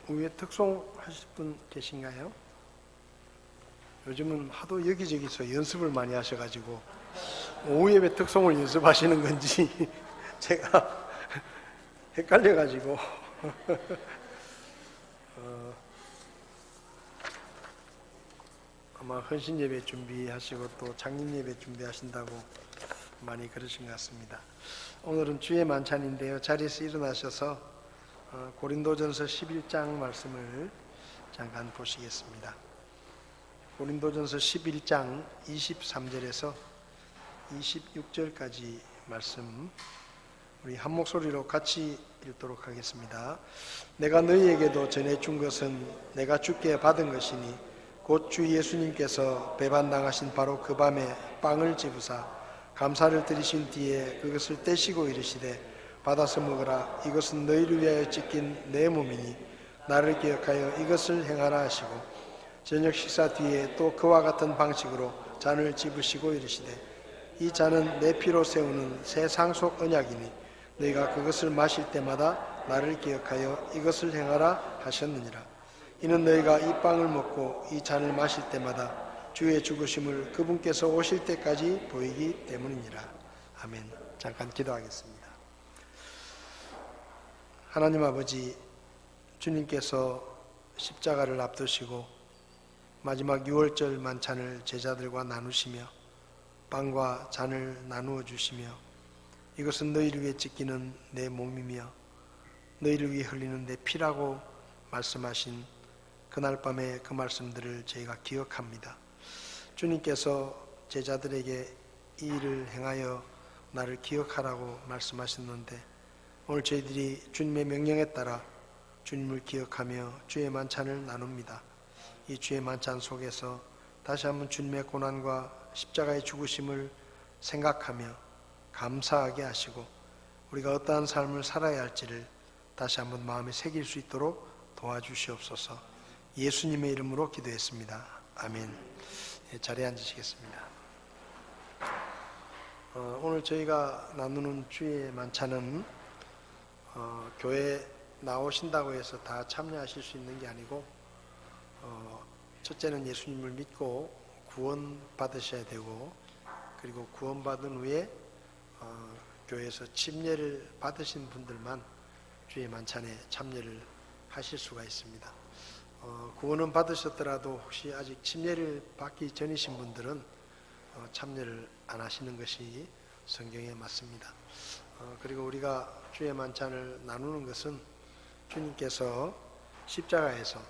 위에 특송 하실 분 계신가요? 요즘은 하도 여기저기서 연습을 많이 하셔가지고 오후 예배 특송을 연습하시는 건지 제가 헷갈려가지고 아마 헌신 예배 준비하시고 또 장림 예배 준비하신다고 많이 그러신 것 같습니다. 오늘은 주의 만찬인데요. 자리에서 일어나셔서 고린도전서 11장 말씀을 잠깐 보시겠습니다. 고린도전서 11장 23절에서 26절까지 말씀 우리 한 목소리로 같이 읽도록 하겠습니다. 내가 너희에게도 전해준 것은 내가 주께 받은 것이니 곧 주 예수님께서 배반당하신 바로 그 밤에 빵을 집으사 감사를 드리신 뒤에 그것을 떼시고 이르시되 받아서 먹으라. 이것은 너희를 위하여 찢긴 내 몸이니 나를 기억하여 이것을 행하라 하시고 저녁 식사 뒤에 또 그와 같은 방식으로 잔을 집으시고 이르시되 이 잔은 내 피로 세우는 새 상속 언약이니 너희가 그것을 마실 때마다 나를 기억하여 이것을 행하라 하셨느니라. 이는 너희가 이 빵을 먹고 이 잔을 마실 때마다 주의 죽으심을 그분께서 오실 때까지 보이기 때문이니라. 아멘. 잠깐 기도하겠습니다. 하나님 아버지, 주님께서 십자가를 앞두시고 마지막 유월절 만찬을 제자들과 나누시며 빵과 잔을 나누어 주시며 이것은 너희를 위해 찢기는 내 몸이며 너희를 위해 흘리는 내 피라고 말씀하신 그날 밤의 그 말씀들을 저희가 기억합니다. 주님께서 제자들에게 이 일을 행하여 나를 기억하라고 말씀하셨는데 오늘 저희들이 주님의 명령에 따라 주님을 기억하며 주의 만찬을 나눕니다. 이 주의 만찬 속에서 다시 한번 주님의 고난과 십자가의 죽으심을 생각하며 감사하게 하시고 우리가 어떠한 삶을 살아야 할지를 다시 한번 마음에 새길 수 있도록 도와주시옵소서. 예수님의 이름으로 기도했습니다. 아멘. 자리에 앉으시겠습니다. 오늘 저희가 나누는 주의 만찬은 교회 나오신다고 해서 다 참여하실 수 있는 게 아니고 첫째는 예수님을 믿고 구원 받으셔야 되고 그리고 구원 받은 후에 교회에서 침례를 받으신 분들만 주의 만찬에 참여를 하실 수가 있습니다. 구원은 받으셨더라도 혹시 아직 침례를 받기 전이신 분들은 참여를 안 하시는 것이 성경에 맞습니다. 그리고 우리가 주의 만찬을 나누는 것은 주님께서 십자가에서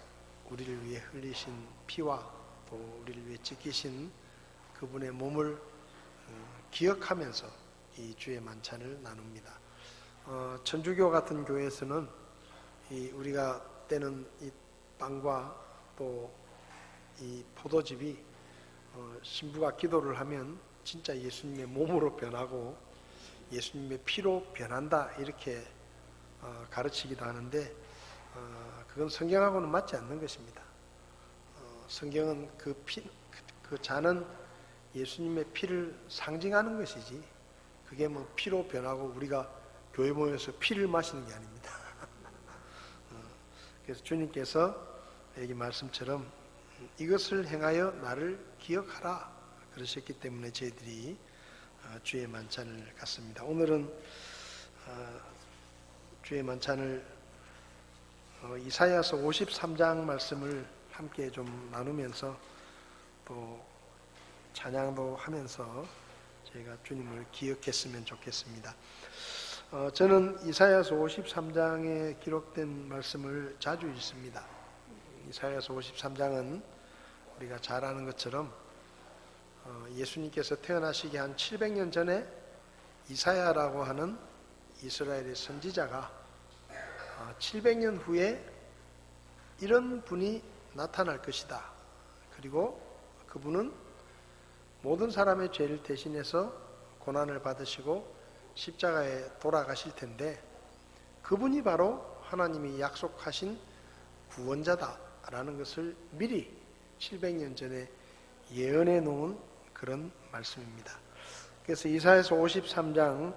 우리를 위해 흘리신 피와 또 우리를 위해 찢기신 그분의 몸을 기억하면서 이 주의 만찬을 나눕니다. 천주교 같은 교회에서는 우리가 떼는 이 빵과 또 이 포도즙이 신부가 기도를 하면 진짜 예수님의 몸으로 변하고 예수님의 피로 변한다 이렇게 가르치기도 하는데 그건 성경하고는 맞지 않는 것입니다. 성경은 그 잔은 예수님의 피를 상징하는 것이지 그게 뭐 피로 변하고 우리가 교회 모여서 피를 마시는 게 아닙니다. 그래서 주님께서 여기 말씀처럼 이것을 행하여 나를 기억하라 그러셨기 때문에 저희들이 주의 만찬을 갖습니다. 오늘은 주의 만찬을 이사야서 53장 말씀을 함께 좀 나누면서 또 찬양도 하면서 저희가 주님을 기억했으면 좋겠습니다. 저는 이사야서 53장에 기록된 말씀을 자주 읽습니다. 이사야서 53장은 우리가 잘 아는 것처럼 예수님께서 태어나시기 한 700년 전에 이사야라고 하는 이스라엘의 선지자가 700년 후에 이런 분이 나타날 것이다. 그리고 그분은 모든 사람의 죄를 대신해서 고난을 받으시고 십자가에 돌아가실 텐데 그분이 바로 하나님이 약속하신 구원자다라는 것을 미리 700년 전에 예언해 놓은 그런 말씀입니다. 그래서 이사야서 53장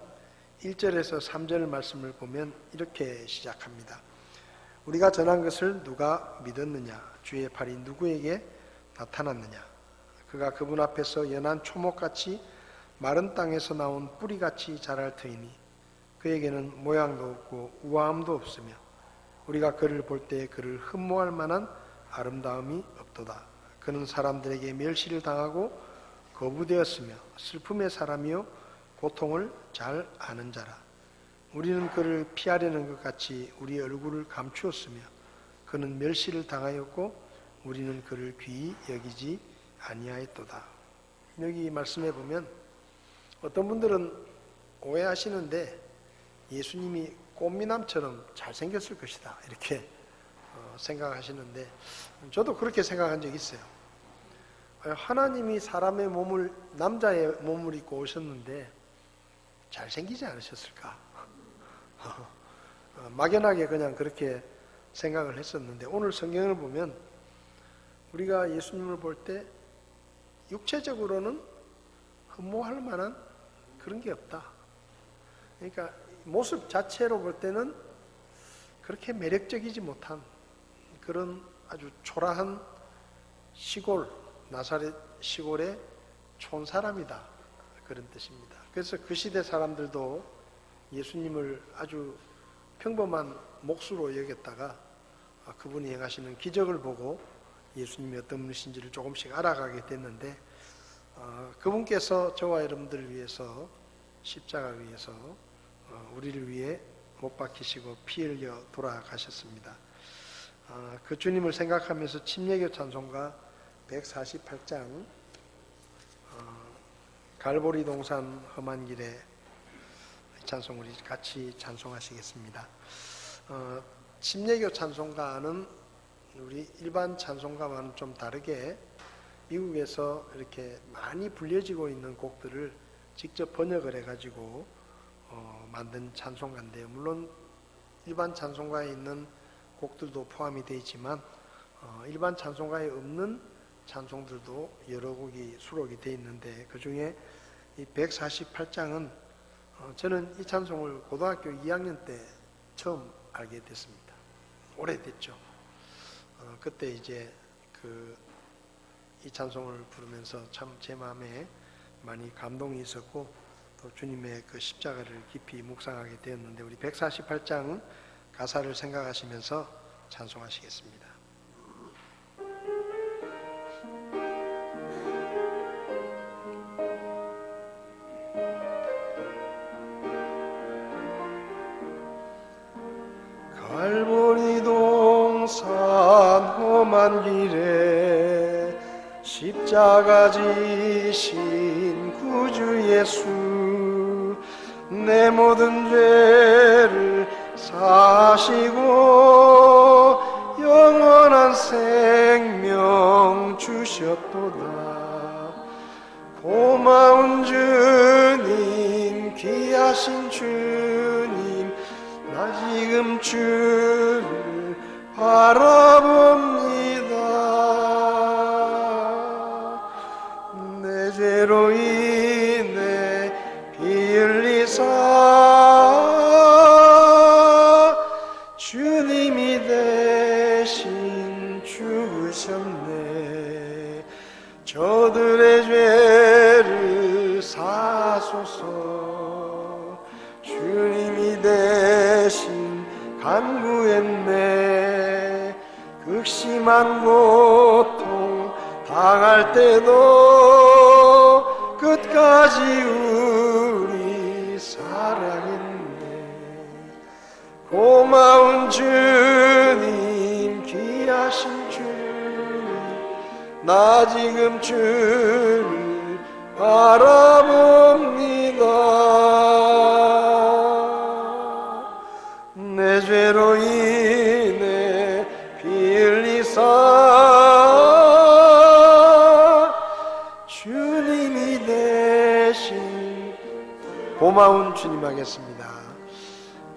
1절에서 3절 말씀을 보면 이렇게 시작합니다. 우리가 전한 것을 누가 믿었느냐? 주의 팔이 누구에게 나타났느냐? 그가 그분 앞에서 연한 초목같이 마른 땅에서 나온 뿌리같이 자랄 터이니 그에게는 모양도 없고 우아함도 없으며 우리가 그를 볼 때 그를 흠모할 만한 아름다움이 없도다. 그는 사람들에게 멸시를 당하고 거부되었으며 슬픔의 사람이요 고통을 잘 아는 자라. 우리는 그를 피하려는 것 같이 우리 얼굴을 감추었으며 그는 멸시를 당하였고 우리는 그를 귀히 여기지 아니하였도다. 여기 말씀해 보면 어떤 분들은 오해하시는데 예수님이 꽃미남처럼 잘생겼을 것이다 이렇게 생각하시는데 저도 그렇게 생각한 적이 있어요. 하나님이 사람의 몸을 남자의 몸을 입고 오셨는데 잘생기지 않으셨을까? 막연하게 그냥 그렇게 생각을 했었는데 오늘 성경을 보면 우리가 예수님을 볼 때 육체적으로는 흠모할 만한 그런 게 없다. 그러니까 모습 자체로 볼 때는 그렇게 매력적이지 못한 그런 아주 초라한 시골, 나사렛 시골의 촌사람이다. 그런 뜻입니다. 그래서 그 시대 사람들도 예수님을 아주 평범한 몫으로 여겼다가 그분이 행하시는 기적을 보고 예수님이 어떤 분이신지를 조금씩 알아가게 됐는데 그분께서 저와 여러분들을 위해서 십자가 위에서 우리를 위해 못 박히시고 피 흘려 돌아가셨습니다. 그 주님을 생각하면서 침례교 찬송가 148장 갈보리 동산 험한 길에 찬송 우리 같이 찬송하시겠습니다. 침례교 찬송가는 우리 일반 찬송가와는 좀 다르게 미국에서 이렇게 많이 불려지고 있는 곡들을 직접 번역을 해가지고 만든 찬송가인데요. 물론 일반 찬송가에 있는 곡들도 포함이 되어 있지만 일반 찬송가에 없는 찬송들도 여러 곡이 수록이 되어 있는데 그 중에 이 148장은 저는 이 찬송을 고등학교 2학년 때 처음 알게 됐습니다. 오래됐죠. 그때 이제 이 찬송을 부르면서 참 제 마음에 많이 감동이 있었고 또 주님의 그 십자가를 깊이 묵상하게 되었는데 우리 148장 가사를 생각하시면서 찬송하시겠습니다. 갈보리 동산 험한 길에 십자가 지신 구주 예수 내 모든 죄를 사시고 영원한 생명 주셨도다. 고마운 주님 귀하신 주님 나 지금 주를 바라봅니다. 내 죄로 인해 피 흘리사 주님이 대신 죽으셨네. 저들의 죄를 사소서 주님이 대신 간구했네. 극심한 고통 당할 때도 끝까지 우리 사랑했네. 고마운 주님 귀하신 주님 나 지금 주를 바라봅니다. 내 죄로 인해 피 흘리사 주님이 대신 고마운 주님 하겠습니다.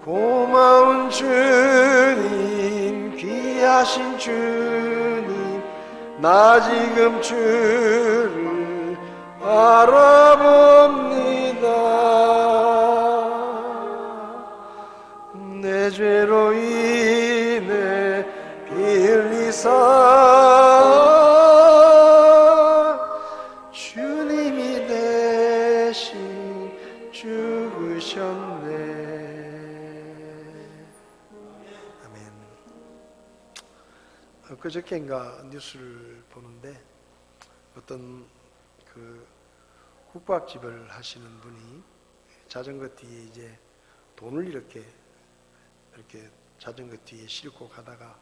고마운 주님 귀하신 주님 나 지금 주를 바라봅니다. 내 죄로 인해 주님이 대신 죽으셨네. 아멘. 그저께인가 뉴스를 보는데 어떤 그 국밥집을 하시는 분이 자전거 뒤에 이제 돈을 이렇게 자전거 뒤에 싣고 가다가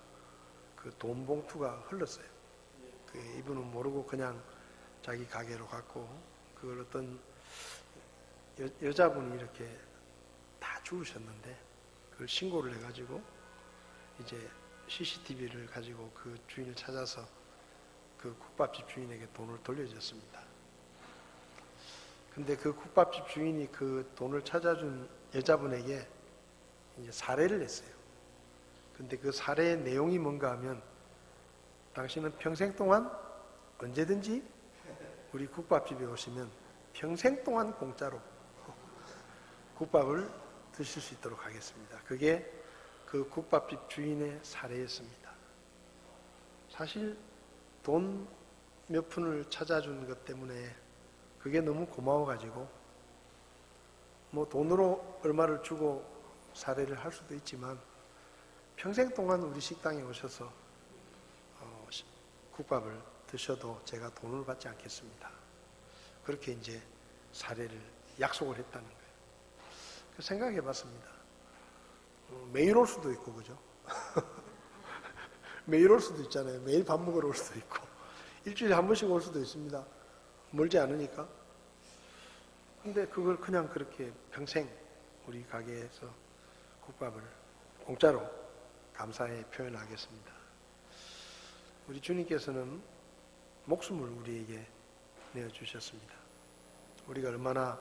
그 돈 봉투가 흘렀어요. 그 이분은 모르고 그냥 자기 가게로 갔고 그걸 어떤 여자분이 이렇게 다 주우셨는데 그걸 신고를 해가지고 이제 CCTV를 가지고 그 주인을 찾아서 그 국밥집 주인에게 돈을 돌려줬습니다. 근데 그 국밥집 주인이 그 돈을 찾아준 여자분에게 이제 사례를 했어요. 근데 그 사례의 내용이 뭔가 하면 당신은 평생 동안 언제든지 우리 국밥집에 오시면 평생 동안 공짜로 국밥을 드실 수 있도록 하겠습니다. 그게 그 국밥집 주인의 사례였습니다. 사실 돈 몇 푼을 찾아준 것 때문에 그게 너무 고마워가지고 뭐 돈으로 얼마를 주고 사례를 할 수도 있지만 평생 동안 우리 식당에 오셔서 국밥을 드셔도 제가 돈을 받지 않겠습니다. 그렇게 이제 사례를 약속을 했다는 거예요. 생각해 봤습니다. 매일 올 수도 있고 그죠? 매일 올 수도 있잖아요. 매일 밥 먹으러 올 수도 있고 일주일에 한 번씩 올 수도 있습니다. 멀지 않으니까. 근데 그걸 그냥 그렇게 평생 우리 가게에서 국밥을 공짜로 감사의 표현하겠습니다. 우리 주님께서는 목숨을 우리에게 내어주셨습니다. 우리가 얼마나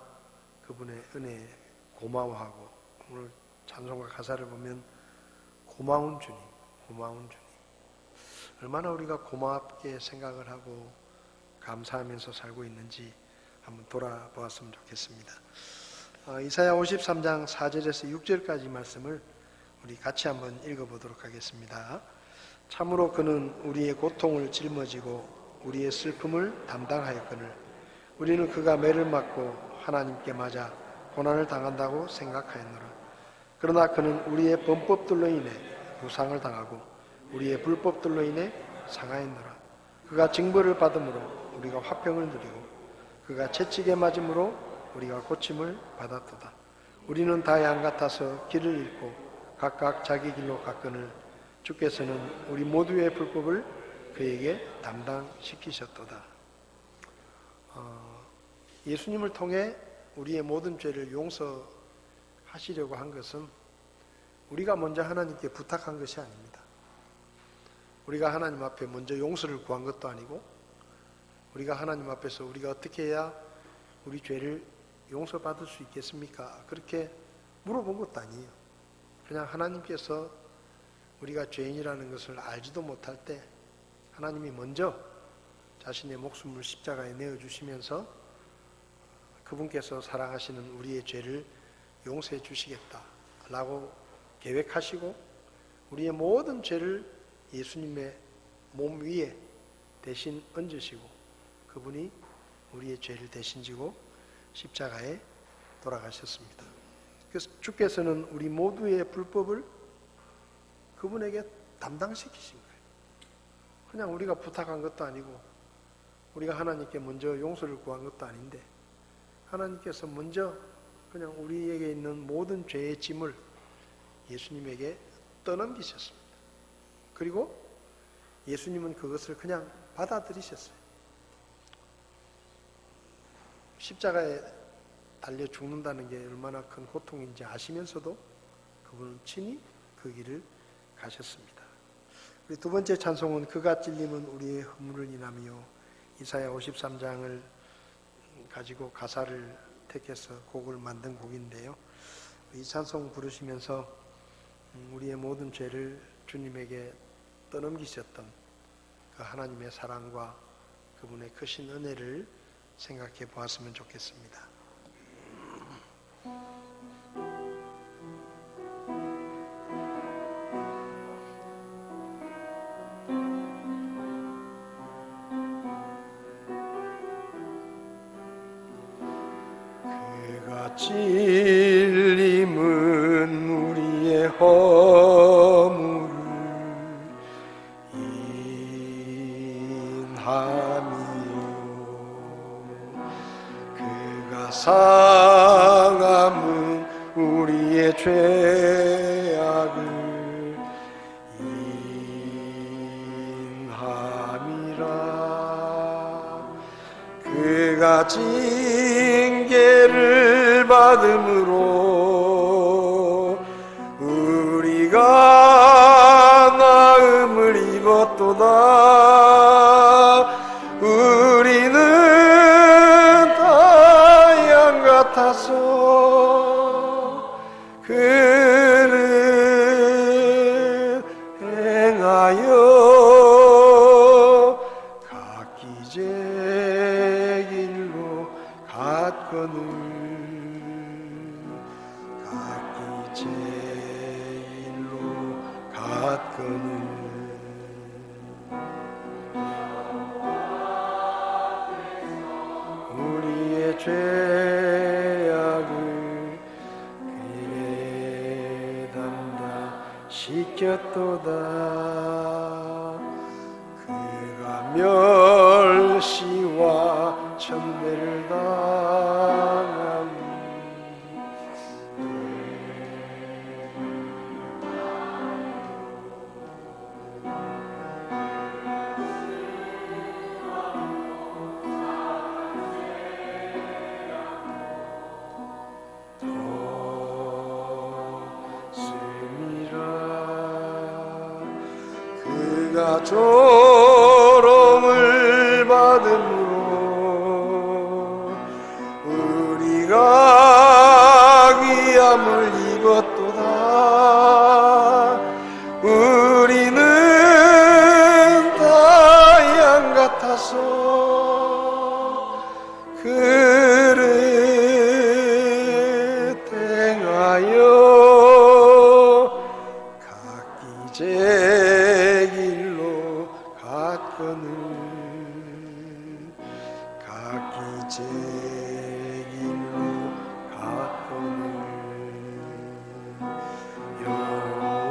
그분의 은혜에 고마워하고 오늘 찬송가 가사를 보면 고마운 주님, 고마운 주님. 얼마나 우리가 고맙게 생각을 하고 감사하면서 살고 있는지 한번 돌아보았으면 좋겠습니다. 이사야 53장 4절에서 6절까지 말씀을 우리 같이 한번 읽어보도록 하겠습니다. 참으로 그는 우리의 고통을 짊어지고 우리의 슬픔을 담당하였거늘 우리는 그가 매를 맞고 하나님께 맞아 고난을 당한다고 생각하였노라. 그러나 그는 우리의 범법들로 인해 부상을 당하고 우리의 불법들로 인해 상하였노라. 그가 징벌을 받음으로 우리가 화평을 누리고 그가 채찍에 맞음으로 우리가 고침을 받았도다. 우리는 다 양 같아서 길을 잃고 각각 자기 길로 갔거늘 주께서는 우리 모두의 불법을 그에게 담당시키셨도다. 예수님을 통해 우리의 모든 죄를 용서하시려고 한 것은 우리가 먼저 하나님께 부탁한 것이 아닙니다. 우리가 하나님 앞에 먼저 용서를 구한 것도 아니고 우리가 하나님 앞에서 우리가 어떻게 해야 우리 죄를 용서받을 수 있겠습니까? 그렇게 물어본 것도 아니에요. 그냥 하나님께서 우리가 죄인이라는 것을 알지도 못할 때 하나님이 먼저 자신의 목숨을 십자가에 내어주시면서 그분께서 사랑하시는 우리의 죄를 용서해 주시겠다라고 계획하시고 우리의 모든 죄를 예수님의 몸 위에 대신 얹으시고 그분이 우리의 죄를 대신 지고 십자가에 돌아가셨습니다. 그래서 주께서는 우리 모두의 불법을 그분에게 담당시키신 거예요. 그냥 우리가 부탁한 것도 아니고 우리가 하나님께 먼저 용서를 구한 것도 아닌데 하나님께서 먼저 그냥 우리에게 있는 모든 죄의 짐을 예수님에게 떠넘기셨습니다. 그리고 예수님은 그것을 그냥 받아들이셨어요. 십자가에 달려 죽는다는 게 얼마나 큰 고통인지 아시면서도 그분은 친히 그 길을 가셨습니다. 우리 두 번째 찬송은 그가 찔림은 우리의 허물을 인하며 이사야 53장을 가지고 가사를 택해서 곡을 만든 곡인데요. 이 찬송 부르시면서 우리의 모든 죄를 주님에게 떠넘기셨던 그 하나님의 사랑과 그분의 크신 은혜를 생각해 보았으면 좋겠습니다. 찔림은 우리의 허물을 인함이요 그가 상함은 우리의 죄악을 인함이라 그가 징계를 받음으로 우리가 나음을 입었도다 우리는 다 양 같아서 그를 행하여 각기 제 길로 갔거늘 각기 제 길로 갔거늘 우리의 죄악을 그에게 담당시켰도다 그가 멸시와 천대를 당함 그가 조롱을 받음으로 우리가 귀함을 입었도다 우리는 다 양 같아서 그를 행하여 각기 제 길로 갔거늘 각기 제 길로 갔거늘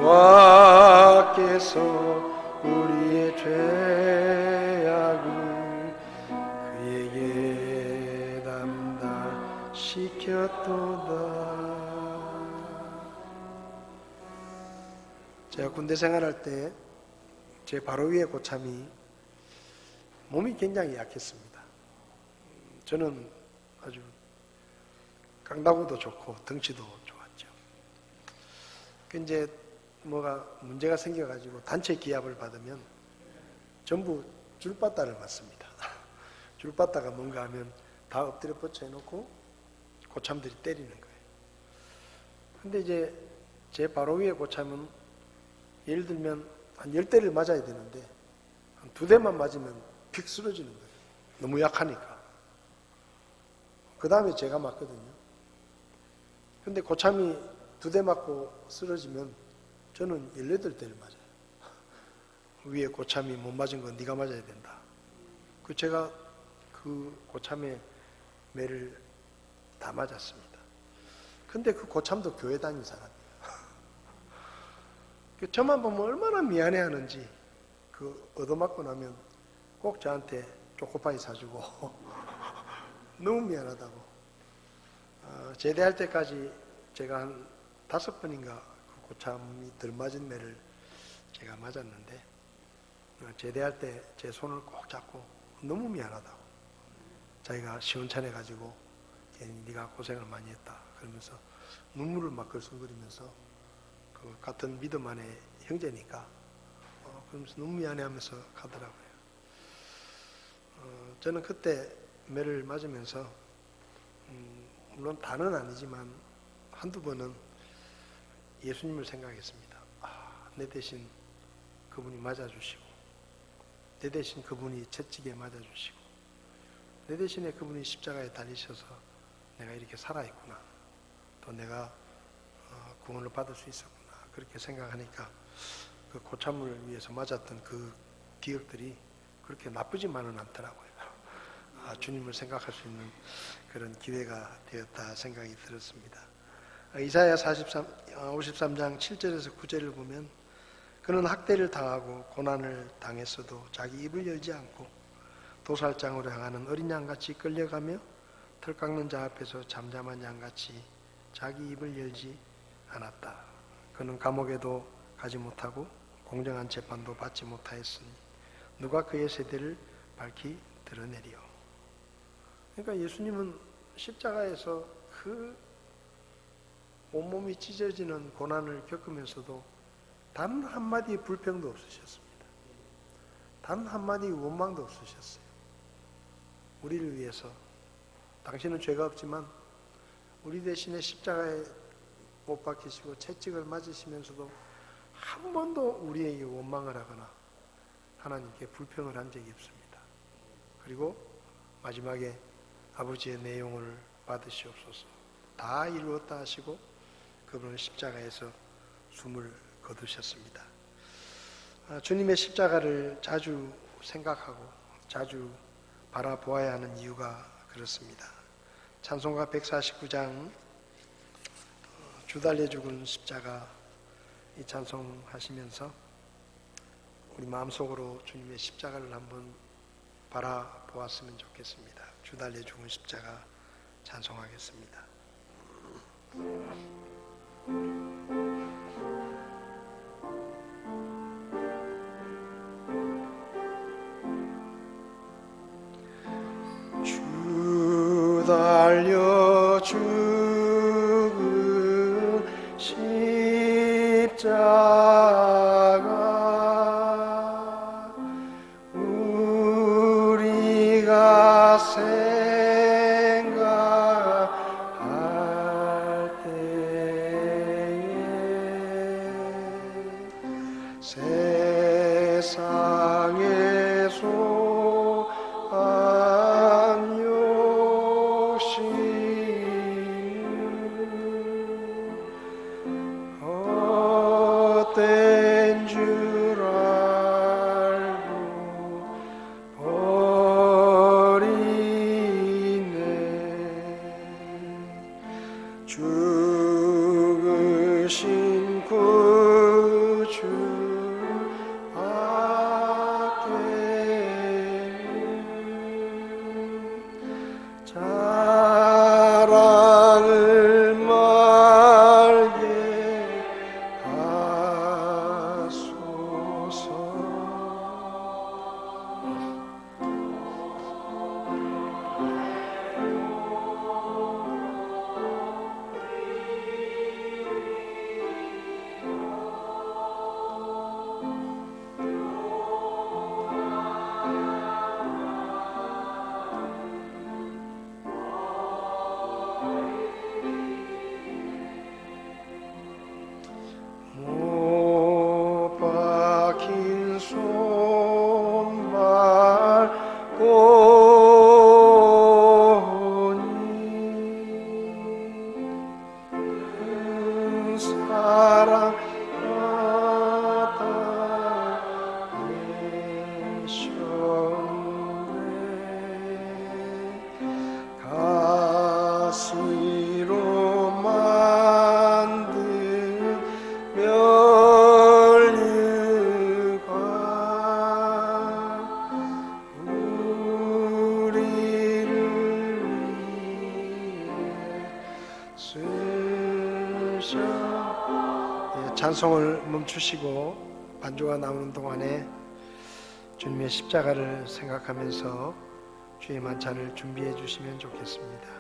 여호와께서 우리의 죄악을 그에게 담당시켰도다 제가 군대 생활할 때 제 바로 위에 고참이 몸이 굉장히 약했습니다. 저는 아주 강다구도 좋고 덩치도 좋았죠. 이제 뭐가 문제가 생겨가지고 단체 기합을 받으면 전부 줄바따를 맞습니다. 줄바따가 뭔가 하면 다 엎드려 뻗쳐 해놓고 고참들이 때리는 거예요. 근데 이제 제 바로 위에 고참은 예를 들면 한 10대를 맞아야 되는데 한 2대만 맞으면 픽 쓰러지는 거예요. 너무 약하니까. 그 다음에 제가 맞거든요. 근데 고참이 2대 맞고 쓰러지면 저는 18대를 맞아요. 위에 고참이 못 맞은 건 네가 맞아야 된다. 제가 그 고참의 매를 다 맞았습니다. 근데 그 고참도 교회 다닌 사람이에요. 저만 보면 얼마나 미안해하는지 그 얻어맞고 나면 꼭 저한테 초코파이 사주고 너무 미안하다고. 제대할 때까지 제가 한 5번인가 그 고참이 덜 맞은 매를 제가 맞았는데 제대할 때 제 손을 꼭 잡고 너무 미안하다고. 자기가 시원찮아가지고 괜히 네가 고생을 많이 했다 그러면서 눈물을 막 글썽거리면서 그 같은 믿음 안에 형제니까 그러면서 너무 미안해하면서 가더라고요. 저는 그때 매를 맞으면서 물론 다는 아니지만 한두 번은 예수님을 생각했습니다. 내 대신 그분이 맞아주시고 내 대신 그분이 채찍에 맞아주시고 내 대신에 그분이 십자가에 달리셔서 내가 이렇게 살아있구나. 또 내가 구원을 받을 수 있었구나. 그렇게 생각하니까 그 고참을 위해서 맞았던 그 기억들이 그렇게 나쁘지만은 않더라고요. 주님을 생각할 수 있는 그런 기회가 되었다 생각이 들었습니다. 이사야 53장 7절에서 9절을 보면 그는 학대를 당하고 고난을 당했어도 자기 입을 열지 않고 도살장으로 향하는 어린 양같이 끌려가며 털 깎는 자 앞에서 잠잠한 양같이 자기 입을 열지 않았다. 그는 감옥에도 가지 못하고 공정한 재판도 받지 못하였으니 누가 그의 세대를 밝히 드러내리요. 그러니까 예수님은 십자가에서 그 온몸이 찢어지는 고난을 겪으면서도 단 한마디 불평도 없으셨습니다. 단 한마디 원망도 없으셨어요. 우리를 위해서 당신은 죄가 없지만 우리 대신에 십자가에 못 박히시고 채찍을 맞으시면서도 한 번도 우리에게 원망을 하거나 하나님께 불평을 한 적이 없습니다. 그리고 마지막에 아버지의 내용을 받으시옵소서 다 이루었다 하시고 그분은 십자가에서 숨을 거두셨습니다. 주님의 십자가를 자주 생각하고 자주 바라보아야 하는 이유가 그렇습니다. 찬송가 149장 주 달려 죽은 십자가 이 찬송 하시면서 우리 마음속으로 주님의 십자가를 한번 바라보았으면 좋겠습니다. 주 달려 죽은 십자가 찬송하겠습니다. 주 달려 죽은 십자가 우리가 생각할 때에 세상의 소한 욕심 헛된 줄 알고 버리네. 죽으신 구주 자랑을 말게 하소서. 못 박힌 손발 보니 사랑 받아 내셨네. 가시로 만든 면류관 우리를 위해 쓰셔. 찬송을 멈추시고 반주가 나오는 동안에 주님의 십자가를 생각하면서 주의 만찬을 준비해 주시면 좋겠습니다.